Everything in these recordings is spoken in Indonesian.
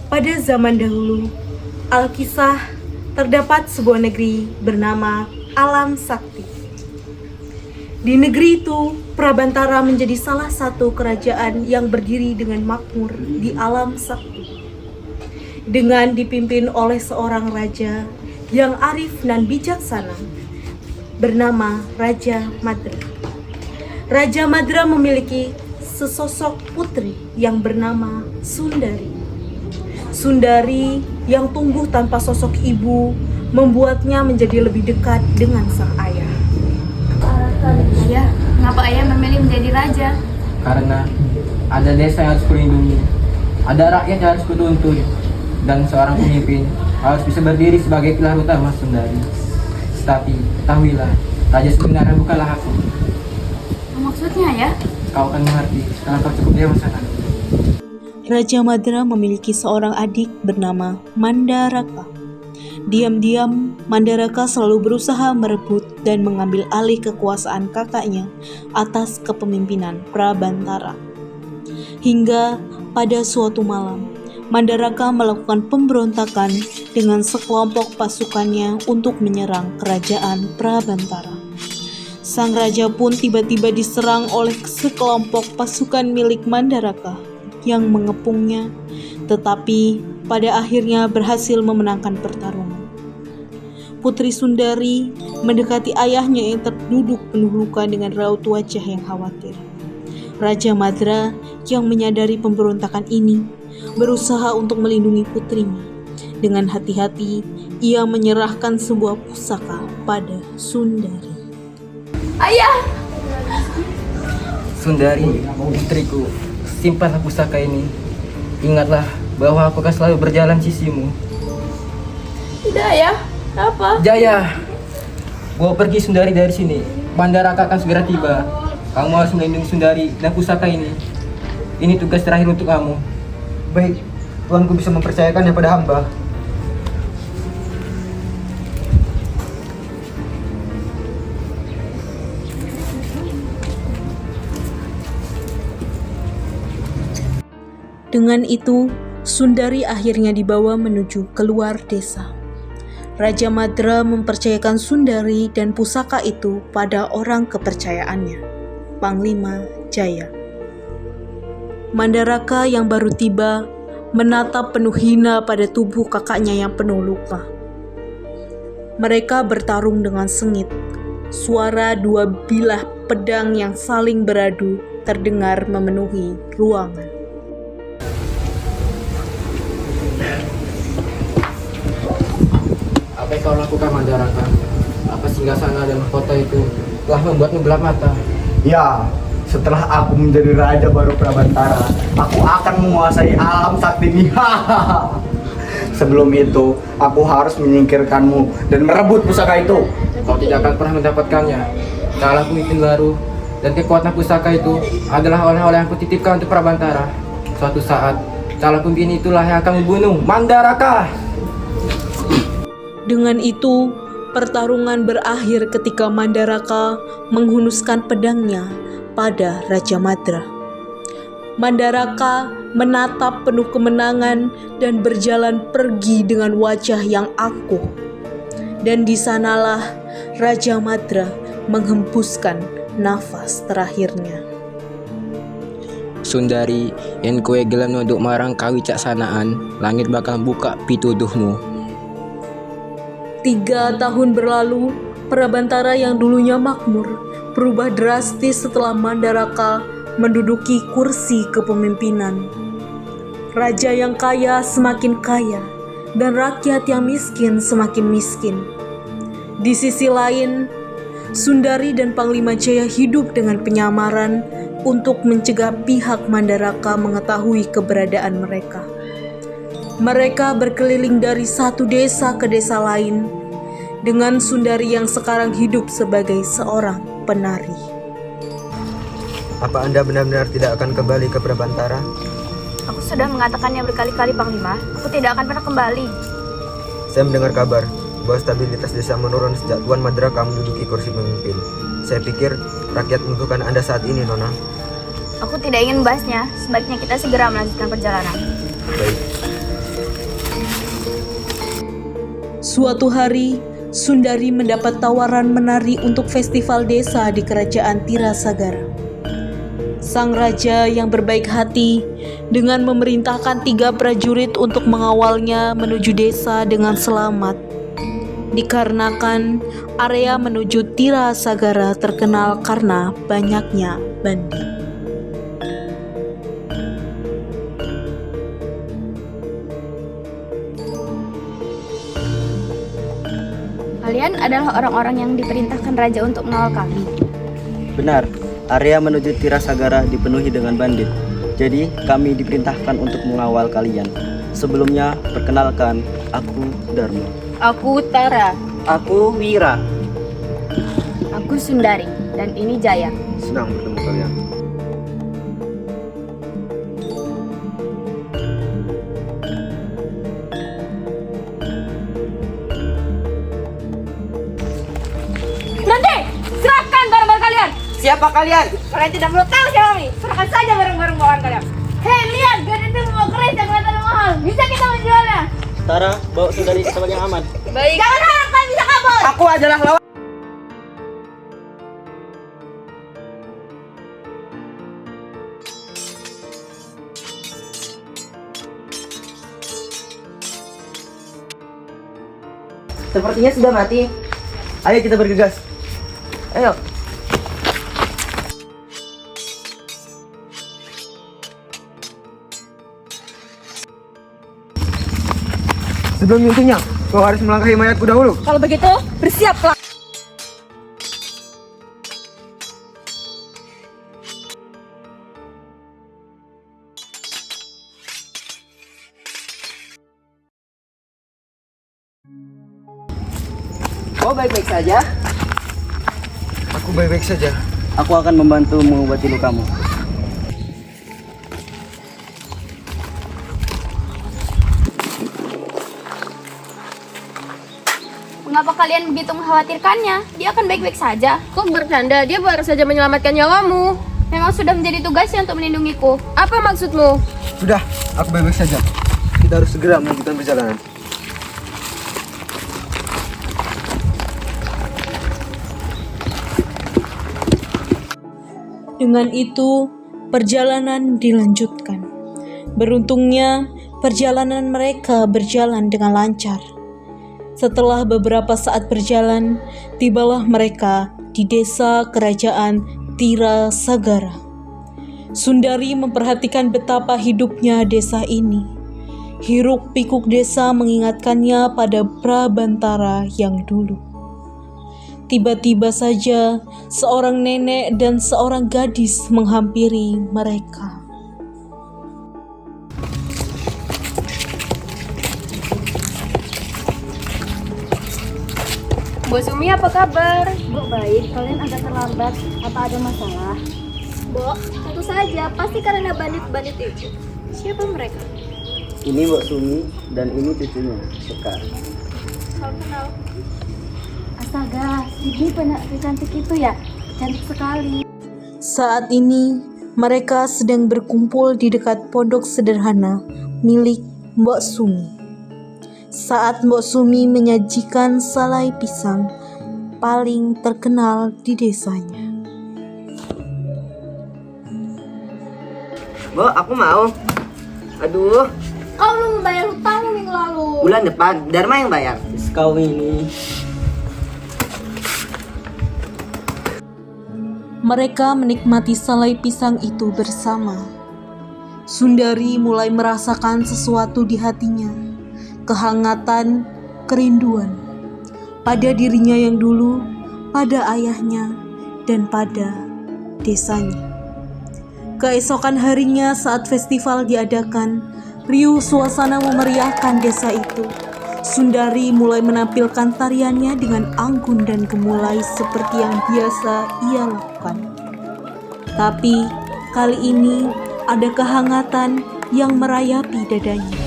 Pada zaman dahulu, Alkisah terdapat sebuah negeri bernama Alam Sakti. Di negeri itu, Prabantara menjadi salah satu kerajaan yang berdiri dengan makmur di Alam Sakti. Dengan dipimpin oleh seorang raja yang arif dan bijaksana, bernama Raja Madra. Raja Madra memiliki sesosok putri yang bernama Sundari. Sundari yang tumbuh tanpa sosok ibu membuatnya menjadi lebih dekat dengan sang ayah. Ayah, mengapa ayah memilih menjadi raja? Karena ada desa yang harus kulindungi, ada rakyat yang harus kutuntun, dan seorang pemimpin harus bisa berdiri sebagai pilar utama Sundari. Tapi ketahuilah, raja sebenarnya bukanlah aku. Maksudnya ya? Kau akan mengerti setelah kau cukup dewasa nanti. Raja Madra memiliki seorang adik bernama Mandaraka. Diam-diam, Mandaraka selalu berusaha merebut dan mengambil alih kekuasaan kakaknya atas kepemimpinan Prabantara. Hingga pada suatu malam, Mandaraka melakukan pemberontakan dengan sekelompok pasukannya untuk menyerang kerajaan Prabantara. Sang raja pun tiba-tiba diserang oleh sekelompok pasukan milik Mandaraka yang mengepungnya, tetapi pada akhirnya berhasil memenangkan pertarungan. Putri Sundari mendekati ayahnya yang terduduk penuh luka dengan raut wajah yang khawatir. Raja Madra yang menyadari pemberontakan ini berusaha untuk melindungi putrinya. Dengan hati-hati, ia menyerahkan sebuah pusaka pada Sundari. Ayah! Sundari, putriku, simpanlah pusaka ini. Ingatlah bahwa aku akan selalu berjalan sisimu. Tidak ayah, apa? Jaya, bawa pergi Sundari dari sini. Mandaraka akan segera tiba. Kamu harus melindungi Sundari dan pusaka ini. Ini tugas terakhir untuk kamu. Baik, tuanku bisa mempercayakannya pada hamba. Dengan itu, Sundari akhirnya dibawa menuju keluar desa. Raja Madra mempercayakan Sundari dan pusaka itu pada orang kepercayaannya, Panglima Jaya. Mandaraka yang baru tiba menatap penuh hina pada tubuh kakaknya yang penuh luka. Mereka bertarung dengan sengit. Suara dua bilah pedang yang saling beradu terdengar memenuhi ruangan. Apa yang kau lakukan, Mandaraka? Apa singgasana dan kota itu telah membuatmu gelap mata? Ya, setelah aku menjadi raja baru Prabantara, aku akan menguasai alam sakti ini. Sebelum itu, aku harus menyingkirkanmu dan merebut pusaka itu. Kau tidak akan pernah mendapatkannya. Calon pemimpin baru dan kekuatan pusaka itu adalah oleh-oleh yang kutitipkan untuk Prabantara. Suatu saat, calon pemimpin itulah yang akan membunuh Mandaraka. Dengan itu, pertarungan berakhir ketika Mandaraka menghunuskan pedangnya pada Raja Madra. Mandaraka menatap penuh kemenangan dan berjalan pergi dengan wajah yang angkuh. Dan di sanalah Raja Madra menghembuskan nafas terakhirnya. Sundari, yang kue gelam nunduk marang kawicaksanaan, langit bakal buka pituduhmu. 3 tahun berlalu, Prabantara yang dulunya makmur berubah drastis setelah Mandaraka menduduki kursi kepemimpinan. Raja yang kaya semakin kaya, dan rakyat yang miskin semakin miskin. Di sisi lain, Sundari dan Panglima Jaya hidup dengan penyamaran untuk mencegah pihak Mandaraka mengetahui keberadaan mereka. Mereka berkeliling dari satu desa ke desa lain, dengan Sundari yang sekarang hidup sebagai seorang penari. Apa Anda benar-benar tidak akan kembali ke Prabantara? Aku sudah mengatakannya berkali-kali, Panglima. Aku tidak akan pernah kembali. Saya mendengar kabar bahwa stabilitas desa menurun sejak Tuan Mandaraka menduduki kursi pemimpin. Saya pikir rakyat membutuhkan Anda saat ini, Nona. Aku tidak ingin membahasnya. Sebaiknya kita segera melanjutkan perjalanan. Baik. Suatu hari, Sundari mendapat tawaran menari untuk festival desa di kerajaan Tirasagara. Sang raja yang berbaik hati dengan memerintahkan 3 prajurit untuk mengawalnya menuju desa dengan selamat. Dikarenakan area menuju Tirasagara terkenal karena banyaknya bandit. Kalian adalah orang-orang yang diperintahkan raja untuk mengawal kami. Benar, area menuju Tirasagara dipenuhi dengan bandit. Jadi kami diperintahkan untuk mengawal kalian. Sebelumnya, perkenalkan, aku Dharma. Aku Tara. Aku Wira. Aku Sundari. Dan ini Jaya. Senang bertemu kalian. Nanti, serahkan barang-barang kalian. Siapa kalian? Kalian tidak perlu tahu siapa kami. Serahkan saja barang-barang bawaan kalian. Hei, lihat, gadis itu membawa keris yang kelihatan mahal. Bisa kita menjualnya? Tara, bawa Sundari ke tempat yang aman. Baik. Jangan harap kalian bisa kabur. Aku adalah lawan. Sepertinya sudah mati. Ayo kita bergegas. Ayo. Sebelum menyentuhnya, kau harus melangkahi mayatku dahulu. Kalau begitu, bersiaplah. Kau baik-baik saja? Aku baik-baik saja. Aku akan membantu mengobati lukamu. Mengapa kalian begitu mengkhawatirkannya? Dia akan baik-baik saja. Kok bercanda? Dia baru saja menyelamatkan nyawamu. Memang sudah menjadi tugasnya untuk melindungiku. Apa maksudmu? Sudah, aku baik-baik saja. Kita harus segera melanjutkan perjalanan. Dengan itu, perjalanan dilanjutkan. Beruntungnya, perjalanan mereka berjalan dengan lancar. Setelah beberapa saat berjalan, tibalah mereka di desa kerajaan Tirasagara. Sundari memperhatikan betapa hidupnya desa ini. Hiruk-pikuk desa mengingatkannya pada Prabantara yang dulu. Tiba-tiba saja, seorang nenek dan seorang gadis menghampiri mereka. Bu Sumi, apa kabar? Bu, baik. Kalian agak terlambat. Apa ada masalah? Bu, tentu saja. Pasti karena bandit-bandit itu. Siapa mereka? Ini Mbak Sumi dan ini cucunya, Sekar. Salam kenal. Astaga, ini benar cantik itu ya? Cantik sekali. Saat ini, mereka sedang berkumpul di dekat pondok sederhana milik Mbok Sumi. Saat Mbok Sumi menyajikan salai pisang paling terkenal di desanya. Mbak, aku mau. Aduh, Kau belum membayar hutangmu minggu lalu. bulan depan Dharma yang bayar. Kau ini. Mereka menikmati salai pisang itu bersama. Sundari mulai merasakan sesuatu di hatinya, kehangatan, kerinduan, pada dirinya yang dulu, pada ayahnya, dan pada desanya. Keesokan harinya saat festival diadakan, riuh suasana memeriahkan desa itu. Sundari mulai menampilkan tariannya dengan anggun dan gemulai seperti yang biasa ia lakukan. Tapi kali ini ada kehangatan yang merayapi dadanya.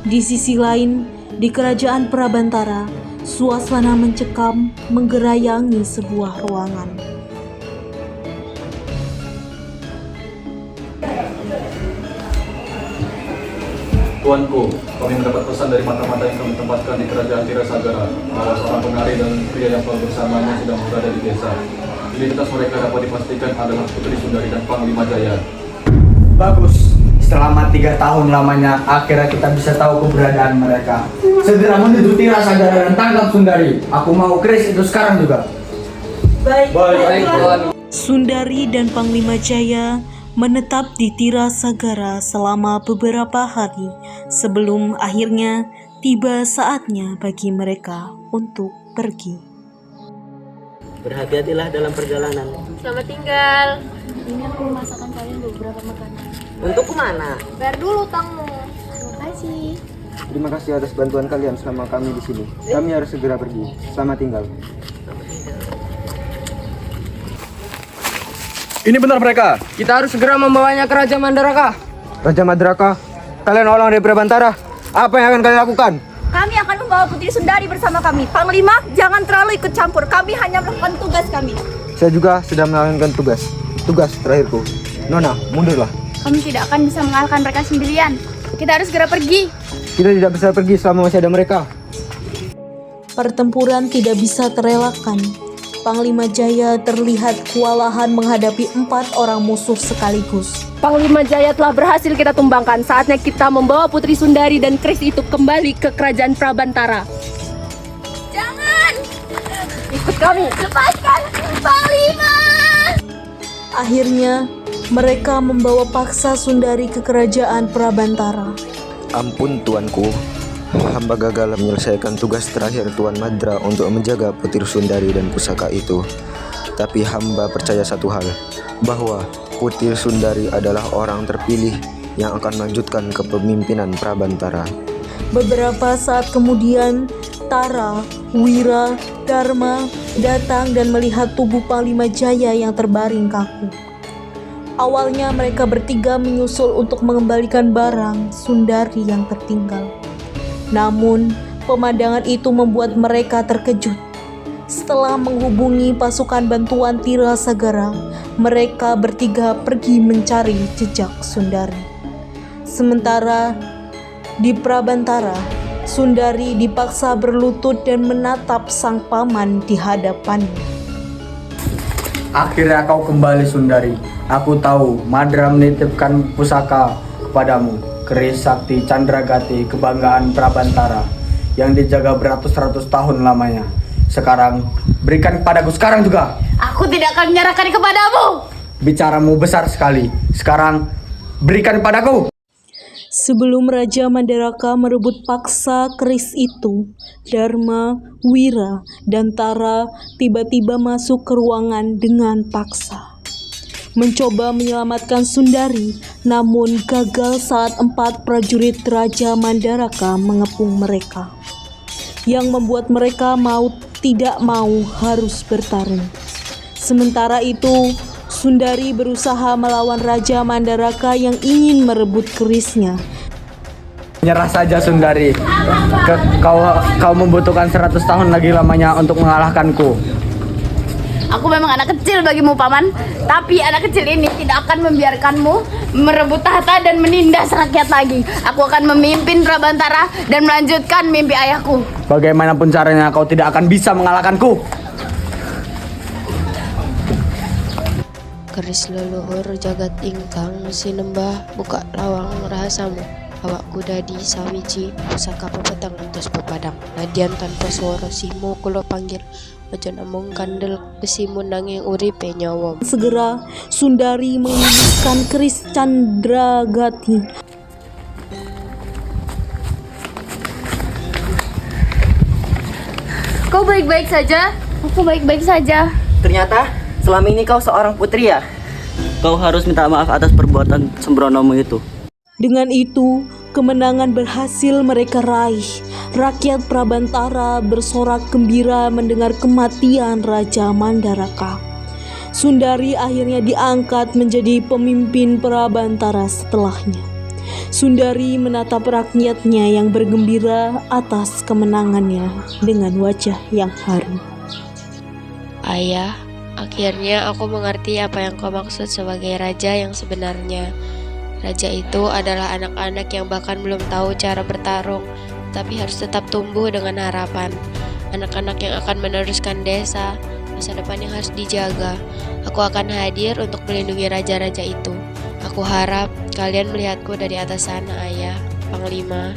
Di sisi lain, di kerajaan Prabantara, suasana mencekam menggerayangi sebuah ruangan. Tuanku, kami mendapat pesan dari mata-mata yang kami tempatkan di kerajaan Tirasagara bahwa seorang penari dan pria yang telah bersamanya sedang berada di desa. Identitas mereka dapat dipastikan adalah Putri Sundari dan Panglima Jaya. Bagus. Selama 3 tahun lamanya, akhirnya kita bisa tahu keberadaan mereka. Segera menuju Tirasagara dan tangkap Sundari. Aku mau Kris itu sekarang juga. Baik, Tuan. Sundari dan Panglima Jaya menetap di Tirasagara selama beberapa hari sebelum akhirnya tiba saatnya bagi mereka untuk pergi. Berhati-hatilah dalam perjalanan. Selamat tinggal. Ini aku masakan kalian beberapa makanan. Untuk kemana? Bayar dulu utangmu. Terima kasih. Terima kasih atas bantuan kalian selama kami di sini. Kami harus segera pergi. Selamat tinggal. Ini benar mereka. Kita harus segera membawanya ke Raja Mandaraka. Raja Madraka, kalian orang dari Prabantara. Apa yang akan kalian lakukan? Kami akan membawa Putri Sundari bersama kami. Panglima, jangan terlalu ikut campur. Kami hanya melakukan tugas kami. Saya juga sedang melakukan tugas. Tugas terakhirku. Nona, mundurlah. Kami tidak akan bisa mengalahkan mereka sendirian. Kita harus segera pergi. Kita tidak bisa pergi selama masih ada mereka. Pertempuran tidak bisa terelakkan. Panglima Jaya terlihat kewalahan menghadapi 4 orang musuh sekaligus. Panglima Jaya telah berhasil kita tumbangkan. Saatnya kita membawa Putri Sundari dan Kris itu kembali ke kerajaan Prabantara. Jangan! Ikut kami. Lepaskan Panglima! Akhirnya, mereka membawa paksa Sundari ke kerajaan Prabantara. Ampun tuanku, hamba gagal menyelesaikan tugas terakhir Tuan Madra untuk menjaga Putri Sundari dan pusaka itu. Tapi hamba percaya satu hal, bahwa Putri Sundari adalah orang terpilih yang akan melanjutkan kepemimpinan Prabantara. Beberapa saat kemudian, Tara, Wira, Dharma datang dan melihat tubuh Panglima Jaya yang terbaring kaku. Awalnya mereka bertiga menyusul untuk mengembalikan barang Sundari yang tertinggal. Namun, pemandangan itu membuat mereka terkejut. Setelah menghubungi pasukan bantuan Tirasagara, mereka bertiga pergi mencari jejak Sundari. Sementara di Prabantara, Sundari dipaksa berlutut dan menatap sang paman di hadapannya. Akhirnya kau kembali Sundari. Aku tahu Madra menitipkan pusaka kepadamu, keris sakti Candragati kebanggaan Prabantara yang dijaga beratus-ratus tahun lamanya. Sekarang berikan kepadaku sekarang juga. Aku tidak akan menyerahkan kepadamu. Bicaramu besar sekali. Sekarang berikan padaku. Sebelum Raja Mandaraka merebut paksa keris itu, Dharma, Wira, dan Tara tiba-tiba masuk ke ruangan dengan paksa. Mencoba menyelamatkan Sundari, namun gagal saat 4 prajurit Raja Mandaraka mengepung mereka, yang membuat mereka tidak mau harus bertarung. Sementara itu, Sundari berusaha melawan Raja Mandaraka yang ingin merebut kerisnya. Nyerah saja Sundari. Kau membutuhkan 100 tahun lagi lamanya untuk mengalahkanku. Aku memang anak kecil bagimu, Paman. Tapi anak kecil ini tidak akan membiarkanmu merebut tahta dan menindas rakyat lagi. Aku akan memimpin Prabantara dan melanjutkan mimpi ayahku. Bagaimanapun caranya, kau tidak akan bisa mengalahkanku. Keris leluhur jagat ingkang sinembah buka lawang rahasamu. Awak kuda di sawiji pusaka pepetang entus pepadang. Nadian tanpa suara simu kulo panggil. Ojo namung kandel besimu nanging uripe nyawa. Segera Sundari mengiluskan keris Candragati. Kau baik-baik saja? Aku baik-baik saja. Ternyata selama ini kau seorang putri ya? Kau harus minta maaf atas perbuatan sembronomu itu. Dengan itu, kemenangan berhasil mereka raih. Rakyat Prabantara bersorak gembira mendengar kematian Raja Mandaraka. Sundari akhirnya diangkat menjadi pemimpin Prabantara setelahnya. Sundari menatap rakyatnya yang bergembira atas kemenangannya dengan wajah yang haru. Ayah, akhirnya aku mengerti apa yang kau maksud sebagai raja yang sebenarnya. Raja itu adalah anak-anak yang bahkan belum tahu cara bertarung, tapi harus tetap tumbuh dengan harapan. Anak-anak yang akan meneruskan desa, masa depan yang harus dijaga. Aku akan hadir untuk melindungi raja-raja itu. Aku harap kalian melihatku dari atas sana, Ayah, Panglima.